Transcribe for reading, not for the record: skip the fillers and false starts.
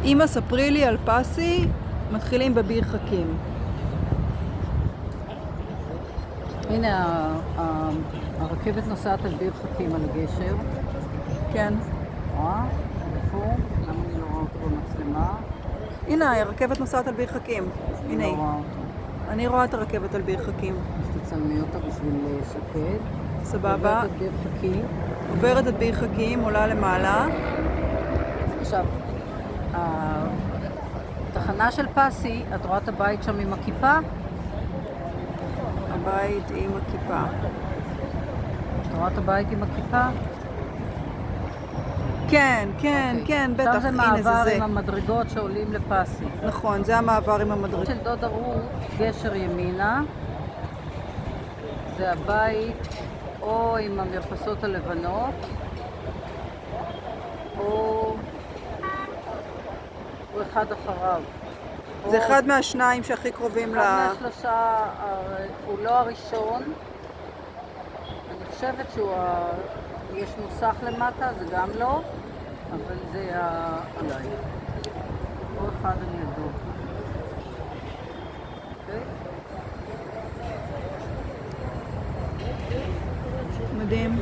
אמא, ספרי לי על פסי, מתחילים בביר חכים. הנה, הרכבת נוסעת על ביר חכים על הגשר. כן. רואה? איפה? למה אני לא רואה אותו במצלמה? הנה, הרכבת נוסעת על ביר חכים. הנה אני היא. לא רואה אותו. אני רואה את הרכבת על ביר חכים. אז תצלמי אותה בשביל שקד. סבבה. עוברת את ביר חכים. עוברת את ביר חכים, עולה למעלה. עכשיו, התחנה של פסי, את רואה את הבית שם עם הכיפה? הבית עם הכיפה. את רואה את הבית עם הכיפה? כן, כן, אוקיי. כן, בטח, עכשיו זה הנה זה מעבר זה. עם המדרגות שעולים לפסי. נכון, זה המעבר עם המדרגות. של דודה רות, גשר ימינה, זה הבית או עם המרפסות הלבנות, או אחד אחריו. זה אחד מהשניים שהכי קרובים אחד מהשלושה, הוא לא הראשון. אני חושבת יש מוסך למטה, זה גם לא, אבל זה עליי. או אחד על ידו. אוקיי? מדהים.